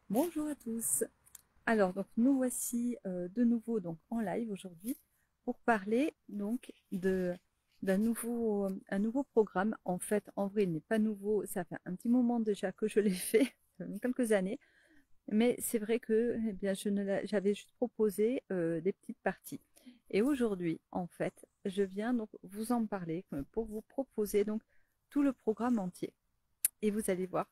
Bonjour à tous. Alors donc nous voici de nouveau donc en live aujourd'hui pour parler donc de d'un nouveau programme. En fait, en vrai, il n'est pas nouveau. Ça fait un petit moment déjà que je l'ai fait, ça fait quelques années. Mais c'est vrai que eh bien j'avais juste proposé des petites parties. Et aujourd'hui, en fait, je viens donc vous en parler pour vous proposer donc tout le programme entier. Et vous allez voir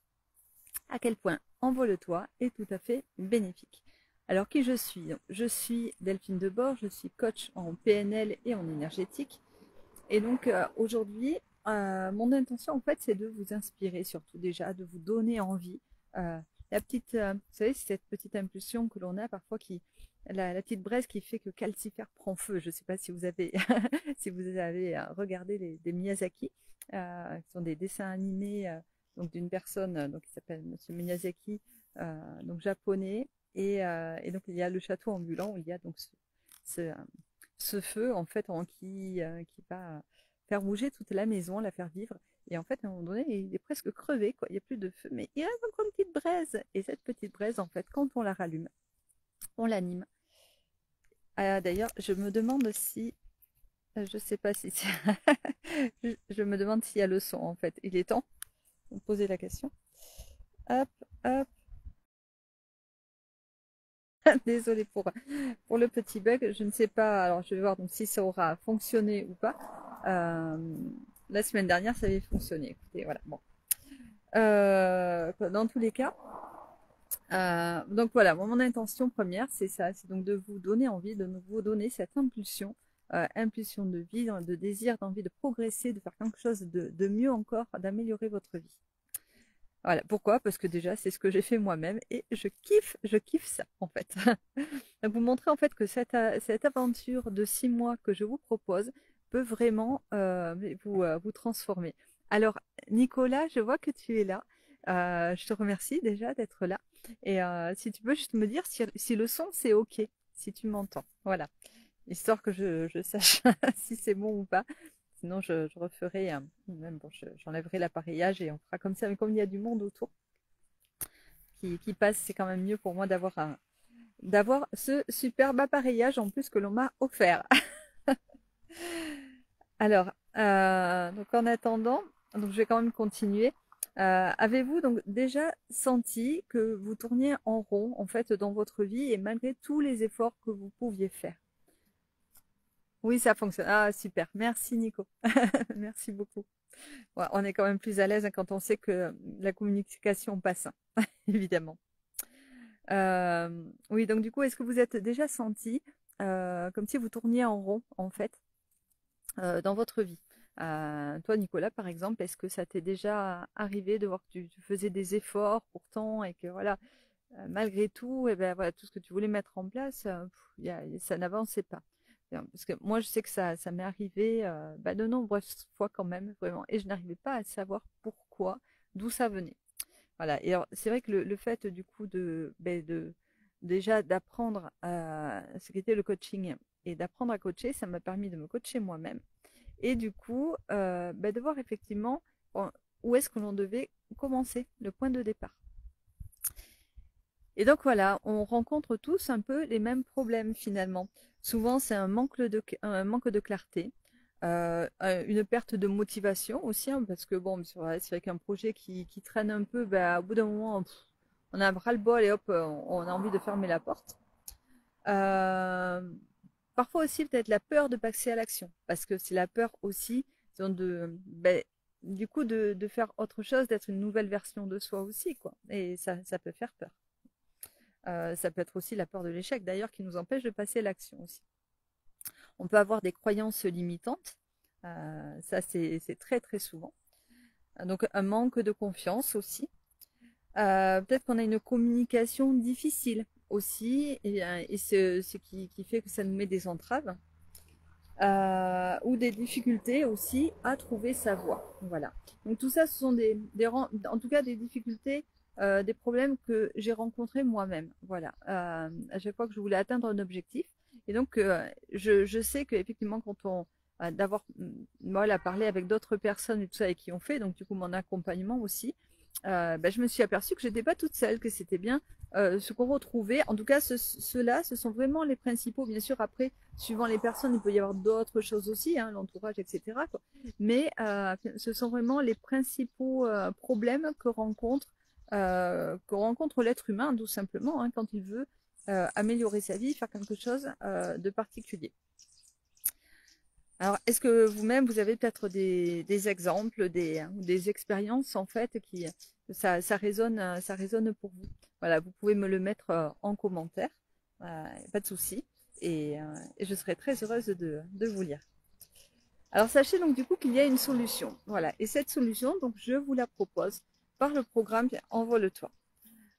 à quel point Envole-toi est tout à fait bénéfique. Alors qui je suis? Je suis Delphine Debord, je suis coach en PNL et en énergétique. Et donc aujourd'hui, mon intention en fait c'est de vous inspirer surtout déjà, de vous donner envie. La petite, vous savez, c'est cette petite impulsion que l'on a parfois la petite braise qui fait que Calcifer prend feu. Je ne sais pas si vous avez, si vous avez regardé des Miyazaki, qui sont des dessins animés donc d'une personne donc qui s'appelle Monsieur Miyazaki, donc japonais, et donc il y a le château ambulant où il y a donc ce, ce feu en fait qui va faire bouger toute la maison, la faire vivre. Et en fait, à un moment donné, il est presque crevé, quoi. Il n'y a plus de feu, mais il reste encore une petite braise. Et cette petite braise, en fait, quand on la rallume, on l'anime. Ah, d'ailleurs, je me demande si, je sais pas si, je me demande s'il y a le son, en fait. Il est temps de poser la question. Hop, hop. Désolée pour le petit bug. Je ne sais pas. Alors, je vais voir donc si ça aura fonctionné ou pas. Euh, la semaine dernière, ça avait fonctionné. Écoutez, voilà. Bon. Dans tous les cas, donc voilà, mon intention première, c'est ça, c'est donc de vous donner envie, de vous donner cette impulsion, impulsion de vie, de désir, d'envie de progresser, de faire quelque chose de mieux encore, d'améliorer votre vie. Voilà, pourquoi? Parce que déjà, c'est ce que j'ai fait moi-même et je kiffe ça en fait. Donc vous montrer en fait que cette aventure de 6 mois que je vous propose peut vraiment vous transformer. Alors Nicolas, je vois que tu es là. Je te remercie déjà d'être là. Et si tu peux juste me dire si le son c'est OK, si tu m'entends. Voilà, histoire que je sache si c'est bon ou pas. Sinon, je referai, même bon, j'enlèverai l'appareillage et on fera comme ça. Mais comme il y a du monde autour qui passe, c'est quand même mieux pour moi d'avoir ce superbe appareillage en plus que l'on m'a offert. Alors, donc en attendant, donc je vais quand même continuer. Avez-vous donc déjà senti que vous tourniez en rond en fait dans votre vie et malgré tous les efforts que vous pouviez faire? Oui, ça fonctionne. Ah, super. Merci Nico. Merci beaucoup. Ouais, on est quand même plus à l'aise quand on sait que la communication passe, évidemment. Oui, donc du coup, est-ce que vous êtes déjà senti comme si vous tourniez en rond en fait dans votre vie? Toi, Nicolas, par exemple, est-ce que ça t'est déjà arrivé de voir que tu faisais des efforts pourtant et que voilà, malgré tout, et ben voilà, tout ce que tu voulais mettre en place, ça n'avançait pas. Parce que moi, je sais que ça m'est arrivé de nombreuses fois quand même, vraiment, et je n'arrivais pas à savoir pourquoi, d'où ça venait. Voilà. Et alors, c'est vrai que le fait du coup de déjà d'apprendre ce qu'était le coaching et d'apprendre à coacher, ça m'a permis de me coacher moi-même et du coup de voir effectivement bon, où est-ce que l'on devait commencer, le point de départ. Et donc voilà, on rencontre tous un peu les mêmes problèmes finalement. Souvent, c'est un manque de clarté, une perte de motivation aussi, hein, parce que bon, c'est vrai qu'un projet qui traîne un peu, au bout d'un moment, on a un ras-le-bol et hop, on a envie de fermer la porte. Euh, Parfois aussi peut-être la peur de passer à l'action, parce que c'est la peur aussi du coup de faire autre chose, d'être une nouvelle version de soi aussi, quoi. Et ça peut faire peur. Ça peut être aussi la peur de l'échec, d'ailleurs, qui nous empêche de passer à l'action aussi. On peut avoir des croyances limitantes, ça c'est très très souvent. Donc un manque de confiance aussi. Peut-être qu'on a une communication difficile aussi, et ce qui fait que ça nous met des entraves. Ou des difficultés aussi à trouver sa voie. Voilà. Donc tout ça, ce sont en tout cas des difficultés, des problèmes que j'ai rencontrés moi-même. Voilà. À chaque fois que je voulais atteindre un objectif. Et donc, je sais qu'effectivement, quand on d'avoir voilà, parlé avec d'autres personnes et tout ça et qui ont fait, donc du coup mon accompagnement aussi, je me suis aperçue que j'étais pas toute seule, que c'était bien ce qu'on retrouvait. En tout cas, ceux-là, ce sont vraiment les principaux. Bien sûr, après, suivant les personnes, il peut y avoir d'autres choses aussi, hein, l'entourage, etc., quoi. Mais ce sont vraiment les principaux problèmes que rencontre l'être humain, tout simplement, hein, quand il veut améliorer sa vie, faire quelque chose de particulier. Alors, est-ce que vous-même, vous avez peut-être des exemples, des expériences, en fait, qui ça résonne pour vous? Voilà, vous pouvez me le mettre en commentaire, pas de souci, et je serai très heureuse de vous lire. Alors, sachez donc du coup qu'il y a une solution. Voilà, et cette solution, donc, je vous la propose par le programme Envole-toi.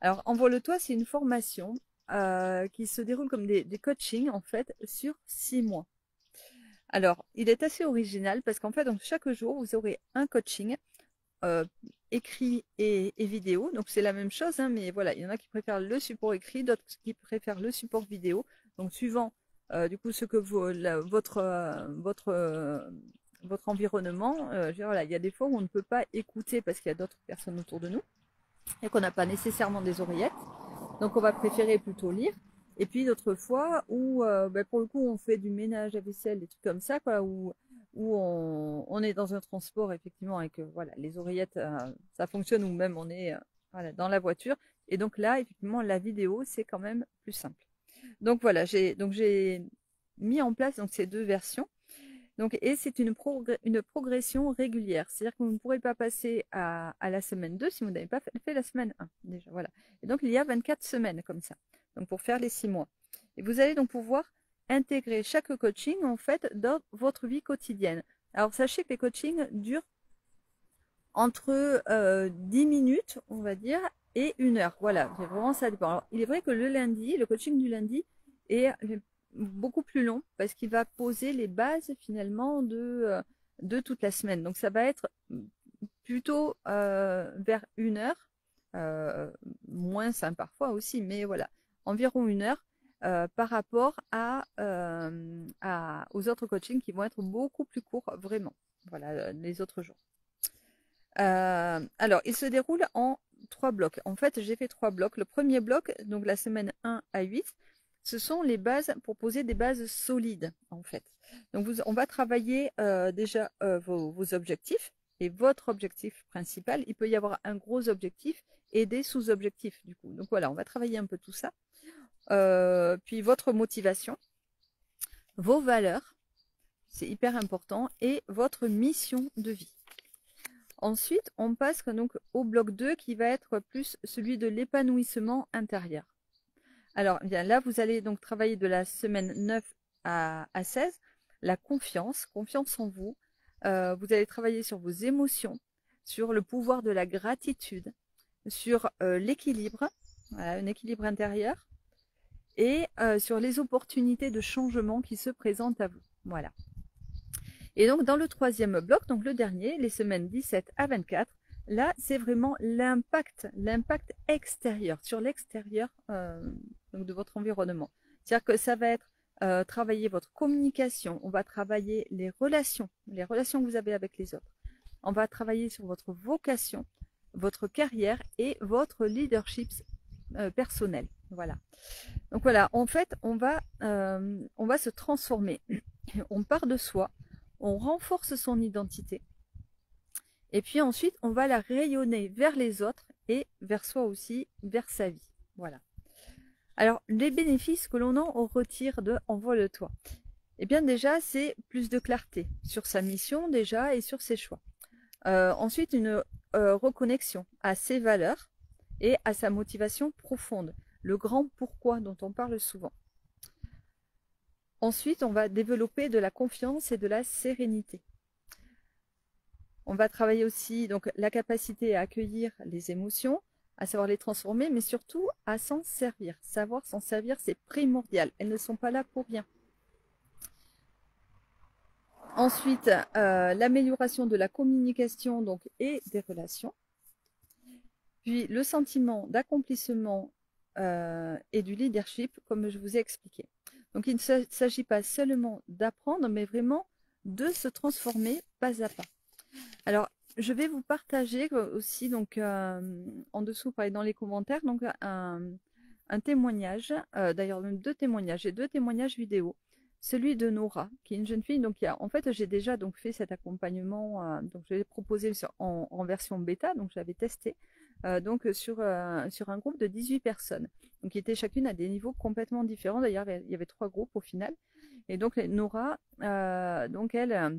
Alors, Envole-toi, c'est une formation qui se déroule comme des coachings, en fait, sur 6 mois. Alors, il est assez original parce qu'en fait, donc, chaque jour, vous aurez un coaching écrit et vidéo. Donc, c'est la même chose, hein, mais voilà, il y en a qui préfèrent le support écrit, d'autres qui préfèrent le support vidéo. Donc, suivant du coup ce que votre environnement, voilà, il y a des fois où on ne peut pas écouter parce qu'il y a d'autres personnes autour de nous et qu'on n'a pas nécessairement des oreillettes. Donc, on va préférer plutôt lire. Et puis d'autres fois où pour le coup on fait du ménage à vaisselle, des trucs comme ça, quoi, où on est dans un transport effectivement et que voilà, les oreillettes ça fonctionne, ou même on est voilà, dans la voiture. Et donc là, effectivement, la vidéo, c'est quand même plus simple. Donc voilà, j'ai mis en place donc ces deux versions. Donc, et c'est une progression régulière. C'est-à-dire que vous ne pourrez pas passer à la semaine 2 si vous n'avez pas fait la semaine 1. Déjà, voilà. Et donc, il y a 24 semaines comme ça. Donc, pour faire les 6 mois. Et vous allez donc pouvoir intégrer chaque coaching, en fait, dans votre vie quotidienne. Alors, sachez que les coachings durent entre 10 minutes, on va dire, et 1 heure. Voilà, vraiment, ça dépend. Alors, il est vrai que le lundi, le coaching du lundi est beaucoup plus long parce qu'il va poser les bases finalement de toute la semaine. Donc ça va être plutôt vers 1 heure, moins 5 parfois aussi, mais voilà, environ 1 heure par rapport aux autres coachings qui vont être beaucoup plus courts vraiment, voilà, les autres jours. Alors, il se déroule en 3 blocs. En fait, j'ai fait 3 blocs. Le premier bloc, donc la semaine 1 à 8, ce sont les bases pour poser des bases solides, en fait. Donc, on va travailler déjà vos objectifs et votre objectif principal. Il peut y avoir un gros objectif et des sous-objectifs, du coup. Donc, voilà, on va travailler un peu tout ça. Puis, votre motivation, vos valeurs, c'est hyper important, et votre mission de vie. Ensuite, on passe donc au bloc 2 qui va être plus celui de l'épanouissement intérieur. Alors, bien là, vous allez donc travailler de la semaine 9 à 16, la confiance en vous. Vous allez travailler sur vos émotions, sur le pouvoir de la gratitude, sur l'équilibre, voilà, un équilibre intérieur, et sur les opportunités de changement qui se présentent à vous. Voilà. Et donc, dans le troisième bloc, donc le dernier, les semaines 17 à 24, là, c'est vraiment l'impact extérieur, sur l'extérieur de votre environnement. C'est-à-dire que ça va être travailler votre communication, on va travailler les relations que vous avez avec les autres. On va travailler sur votre vocation, votre carrière et votre leadership personnel. Voilà. Donc voilà, en fait, on va se transformer. On part de soi, on renforce son identité. Et puis ensuite, on va la rayonner vers les autres et vers soi aussi, vers sa vie. Voilà. Alors, les bénéfices que l'on en retire de Envole-toi. Eh bien déjà, c'est plus de clarté sur sa mission déjà et sur ses choix. Ensuite, une reconnexion à ses valeurs et à sa motivation profonde. Le grand pourquoi dont on parle souvent. Ensuite, on va développer de la confiance et de la sérénité. On va travailler aussi donc la capacité à accueillir les émotions, à savoir les transformer, mais surtout à s'en servir. Savoir s'en servir, c'est primordial. Elles ne sont pas là pour rien. Ensuite, l'amélioration de la communication donc, et des relations. Puis le sentiment d'accomplissement et du leadership, comme je vous ai expliqué. Donc il ne s'agit pas seulement d'apprendre, mais vraiment de se transformer pas à pas. Alors, je vais vous partager aussi, donc en dessous, pareil, dans les commentaires, donc un témoignage, d'ailleurs même deux témoignages, j'ai deux témoignages vidéo. Celui de Nora, qui est une jeune fille, donc en fait j'ai déjà donc fait cet accompagnement, donc je l'ai proposé en version bêta, donc j'avais testé, donc sur un groupe de 18 personnes, donc qui étaient chacune à des niveaux complètement différents. D'ailleurs il y avait 3 groupes au final, et donc Nora, donc elle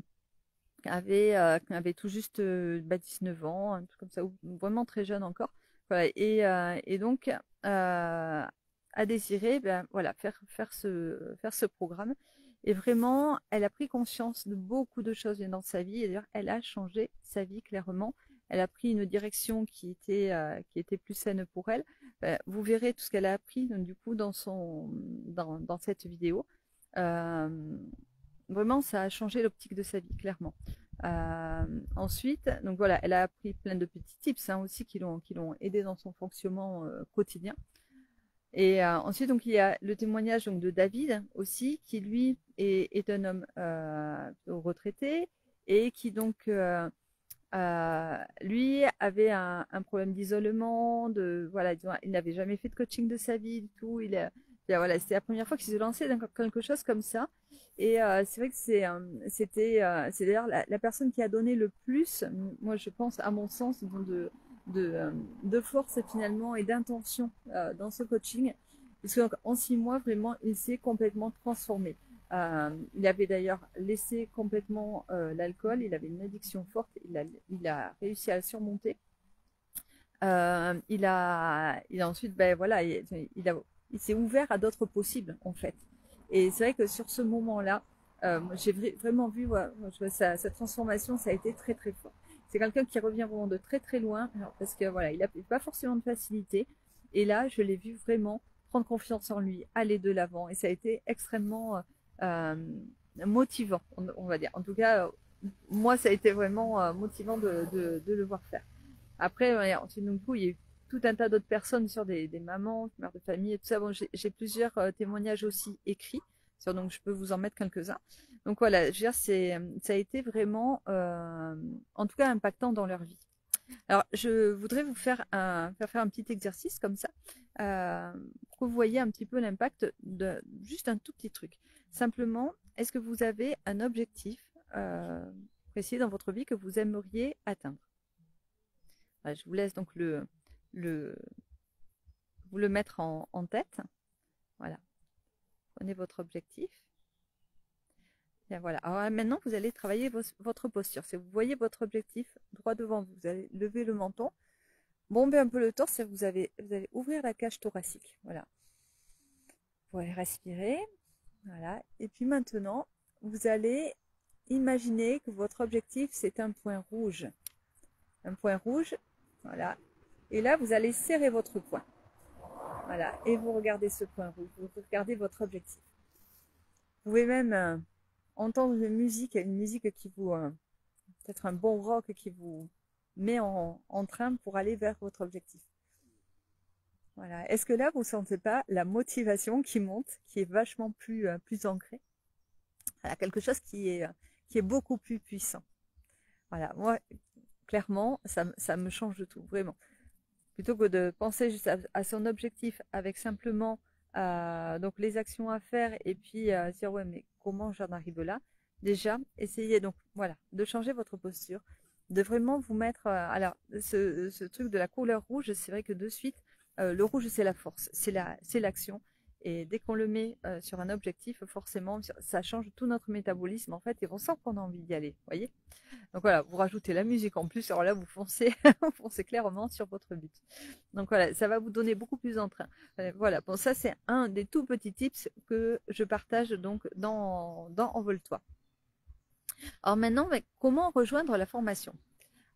avait tout juste 19 ans, un truc comme ça, ou vraiment très jeune encore. Voilà, et donc a désiré ben, voilà, faire ce programme. Et vraiment, elle a pris conscience de beaucoup de choses dans sa vie. Et d'ailleurs, elle a changé sa vie clairement. Elle a pris une direction qui était plus saine pour elle. Vous verrez tout ce qu'elle a appris donc, du coup dans cette vidéo. Euh, Vraiment, ça a changé l'optique de sa vie, clairement. Ensuite, donc voilà, elle a appris plein de petits tips aussi qui l'ont aidé dans son fonctionnement quotidien. Et ensuite, donc il y a le témoignage donc, de David aussi, qui lui est un homme retraité et qui donc lui avait un problème d'isolement, voilà, il n'avait jamais fait de coaching de sa vie du tout. Voilà, c'était la première fois qu'il se lançait dans quelque chose comme ça. Et c'est vrai que c'est d'ailleurs la personne qui a donné le plus, moi je pense à mon sens, de force finalement et d'intention dans ce coaching. Parce qu'en 6 mois, vraiment, il s'est complètement transformé. Il avait d'ailleurs laissé complètement l'alcool, il avait une addiction forte, il a réussi à la surmonter. Il a ensuite, ben voilà, il s'est ouvert à d'autres possibles en fait. Et c'est vrai que sur ce moment-là, j'ai vraiment vu sa transformation, ça a été très très fort. C'est quelqu'un qui revient vraiment de très très loin, alors, parce que voilà, il n'a pas forcément de facilité. Et là, je l'ai vu vraiment prendre confiance en lui, aller de l'avant, et ça a été extrêmement euh, motivant, on va dire. En tout cas, moi, ça a été vraiment motivant de le voir faire. Après, ensuite, donc, du coup, il y a eu tout un tas d'autres personnes sur des mamans, mères de famille et tout ça. Bon, j'ai plusieurs témoignages aussi écrits, donc je peux vous en mettre quelques-uns. Donc voilà, je veux dire, ça a été vraiment, en tout cas, impactant dans leur vie. Alors, je voudrais vous faire un petit exercice comme ça, pour que vous voyez un petit peu l'impact de juste un tout petit truc. Simplement, est-ce que vous avez un objectif précis dans votre vie que vous aimeriez atteindre? Voilà, je vous laisse donc vous le mettre en tête. Voilà. Prenez votre objectif. Bien, voilà. Alors maintenant, vous allez travailler votre posture. Si vous voyez votre objectif droit devant vous, vous allez lever le menton, bomber un peu le torse, vous allez ouvrir la cage thoracique. Voilà. Vous allez respirer. Voilà. Et puis maintenant, vous allez imaginer que votre objectif, c'est un point rouge. Un point rouge. Voilà. Et là, vous allez serrer votre poing. Voilà. Et vous regardez ce point rouge. Vous regardez votre objectif. Vous pouvez même entendre une musique qui vous... peut-être un bon rock qui vous met en train pour aller vers votre objectif. Voilà. Est-ce que là, vous ne sentez pas la motivation qui monte, qui est vachement plus ancrée? Voilà, quelque chose qui est beaucoup plus puissant. Voilà. Moi, clairement, ça me change de tout, vraiment. Plutôt que de penser juste à son objectif avec simplement donc les actions à faire et puis dire ouais mais comment j'en arrive là, déjà essayez donc voilà de changer votre posture, de vraiment vous mettre alors ce truc de la couleur rouge, c'est vrai que de suite le rouge c'est la force, c'est l'action. Et dès qu'on le met sur un objectif, forcément, ça change tout notre métabolisme en fait, et on sent qu'on a envie d'y aller, voyez. Donc voilà, vous rajoutez la musique en plus, alors là vous foncez, vous foncez clairement sur votre but. Donc voilà, ça va vous donner beaucoup plus d'entrain. Voilà, bon ça c'est un des tout petits tips que je partage donc dans Envole-toi. Alors maintenant, comment rejoindre la formation?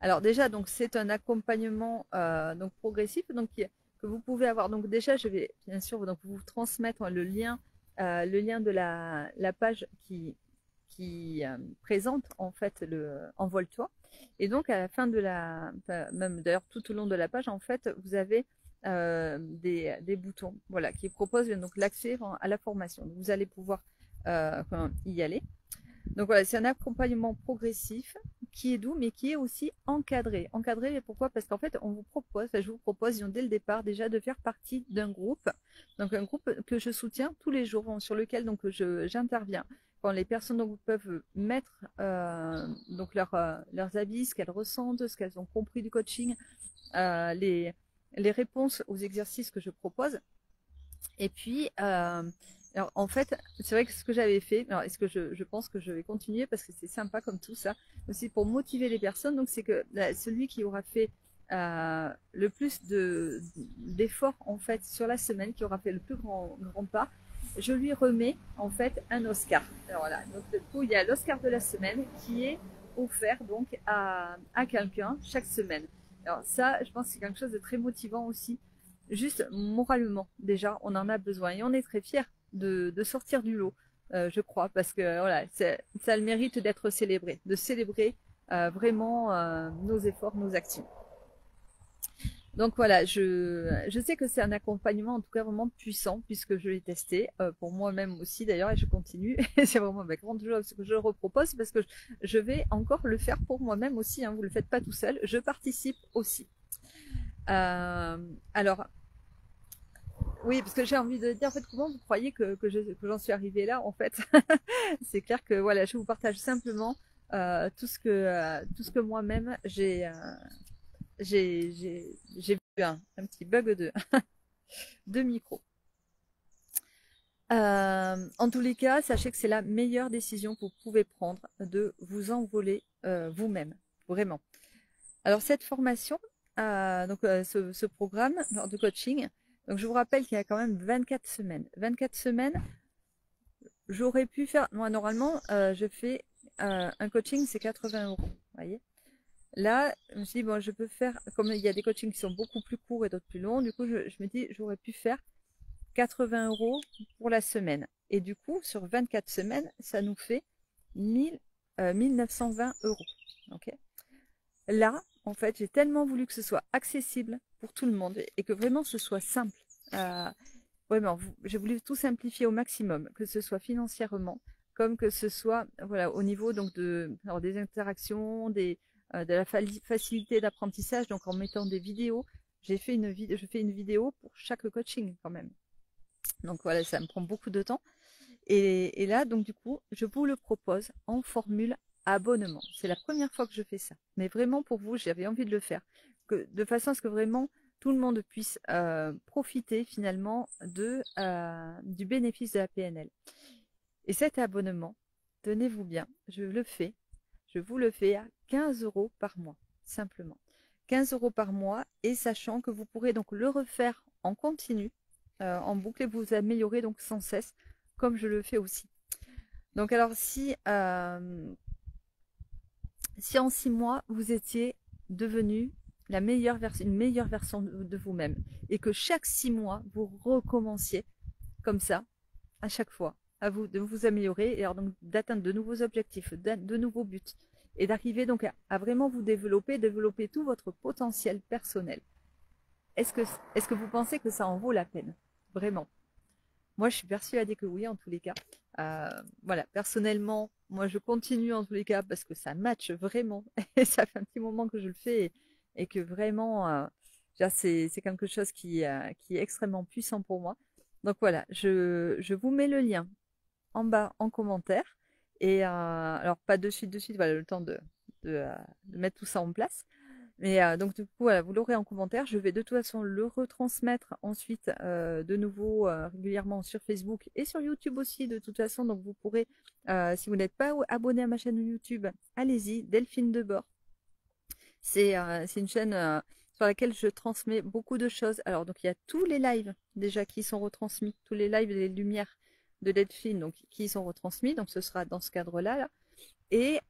Alors déjà, donc c'est un accompagnement donc progressif, donc que vous pouvez avoir. Donc déjà, je vais bien sûr donc vous transmettre le lien de la page qui présente en fait le Envole-toi. Et donc à la fin de même d'ailleurs tout au long de la page, en fait, vous avez des boutons, voilà, qui proposent donc l'accès à la formation. Donc, vous allez pouvoir y aller. Donc voilà, c'est un accompagnement progressif qui est doux, mais qui est aussi encadré. Encadré, pourquoi? Parce qu'en fait, on vous propose, enfin, je vous propose dès le départ déjà de faire partie d'un groupe, donc un groupe que je soutiens tous les jours, sur lequel donc j'interviens. Quand les personnes donc, peuvent mettre donc leurs avis, ce qu'elles ressentent, ce qu'elles ont compris du coaching, les réponses aux exercices que je propose. Et puis, alors en fait, c'est vrai que ce que j'avais fait, alors est-ce que je pense que je vais continuer parce que c'est sympa comme tout ça, aussi pour motiver les personnes. Donc c'est que celui qui aura fait le plus d'efforts en fait sur la semaine, qui aura fait le plus grand pas, je lui remets en fait un Oscar. Alors voilà, donc du coup il y a l'Oscar de la semaine qui est offert donc à quelqu'un chaque semaine. Alors ça, je pense que c'est quelque chose de très motivant aussi. Juste moralement, déjà, on en a besoin et on est très fiers de sortir du lot, je crois, parce que voilà, ça a le mérite d'être célébré, de célébrer vraiment nos efforts, nos actions. Donc voilà, je sais que c'est un accompagnement en tout cas vraiment puissant puisque je l'ai testé pour moi-même aussi d'ailleurs et je continue. Et c'est vraiment grand chose que je le repropose parce que je vais encore le faire pour moi-même aussi. Hein, vous le faites pas tout seul, je participe aussi. Alors, oui, parce que j'ai envie de dire, en fait, comment vous croyez que j'en suis arrivée là, en fait? C'est clair que voilà, je vous partage simplement tout ce que moi-même j'ai vu un petit bug de micro. En tous les cas, sachez que c'est la meilleure décision que vous pouvez prendre de vous envoler vous-même, vraiment. Alors cette formation, ce programme de coaching, donc je vous rappelle qu'il y a quand même 24 semaines. 24 semaines, j'aurais pu faire, moi normalement je fais un coaching, c'est 80 €, vous voyez. Là, je me suis dit, bon, je peux faire, comme il y a des coachings qui sont beaucoup plus courts et d'autres plus longs, du coup je me dis, j'aurais pu faire 80 € pour la semaine. Et du coup, sur 24 semaines, ça nous fait 1920 €. Okay. Là, en fait, j'ai tellement voulu que ce soit accessible pour tout le monde et que vraiment ce soit simple. Vraiment, j'ai voulu tout simplifier au maximum, que ce soit financièrement, comme que ce soit voilà, au niveau donc alors des interactions, de la facilité d'apprentissage, donc en mettant des vidéos. Je fais une vidéo pour chaque coaching quand même. Donc voilà, ça me prend beaucoup de temps. Et là, donc du coup, je vous le propose en formule abonnement. C'est la première fois que je fais ça. Mais vraiment pour vous, j'avais envie de le faire. De façon à ce que vraiment tout le monde puisse profiter finalement du bénéfice de la PNL. Et cet abonnement, tenez-vous bien, je vous le fais à 15 € par mois, simplement. 15 € par mois, et sachant que vous pourrez donc le refaire en continu, en boucle, et vous améliorer donc sans cesse, comme je le fais aussi. Donc alors si en 6 mois vous étiez devenu une meilleure version de vous-même et que chaque 6 mois vous recommenciez comme ça à chaque fois à vous de vous améliorer et alors donc d'atteindre de nouveaux objectifs, de nouveaux buts et d'arriver donc à vraiment vous développer tout votre potentiel personnel. Est-ce que vous pensez que ça en vaut la peine? Vraiment? Moi, je suis persuadée que oui, en tous les cas. Voilà, personnellement, moi, je continue en tous les cas parce que ça match vraiment. Et ça fait un petit moment que je le fais et que vraiment, c'est quelque chose qui est extrêmement puissant pour moi. Donc voilà, je vous mets le lien en bas en commentaire. Et alors, pas de suite, voilà, le temps de mettre tout ça en place. Mais donc du coup, voilà, vous l'aurez en commentaire. Je vais de toute façon le retransmettre ensuite de nouveau régulièrement sur Facebook et sur YouTube aussi de toute façon. Donc vous pourrez, si vous n'êtes pas abonné à ma chaîne YouTube, allez-y, Delphine Debord. C'est une chaîne sur laquelle je transmets beaucoup de choses. Alors donc il y a tous les lives déjà qui sont retransmis, tous les lives des lumières de Delphine donc qui sont retransmis. Donc ce sera dans ce cadre-là là. Et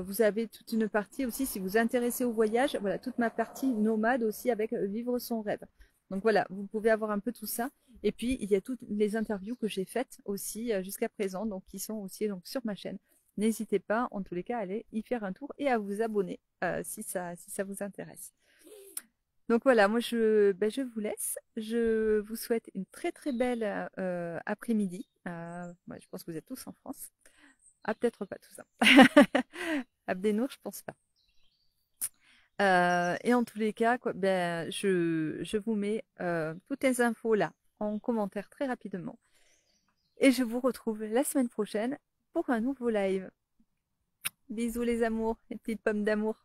vous avez toute une partie aussi, si vous vous intéressez au voyage, voilà, toute ma partie nomade aussi avec vivre son rêve. Donc voilà, vous pouvez avoir un peu tout ça. Et puis, il y a toutes les interviews que j'ai faites aussi jusqu'à présent, donc qui sont aussi donc, sur ma chaîne. N'hésitez pas, en tous les cas, à aller y faire un tour et à vous abonner si ça vous intéresse. Donc voilà, moi je vous laisse. Je vous souhaite une très très belle après-midi. Je pense que vous êtes tous en France. Ah, peut-être pas tout ça. Abdenour, je pense pas. Et en tous les cas, quoi, ben, je vous mets toutes les infos là en commentaire très rapidement. Et je vous retrouve la semaine prochaine pour un nouveau live. Bisous les amours, les petites pommes d'amour.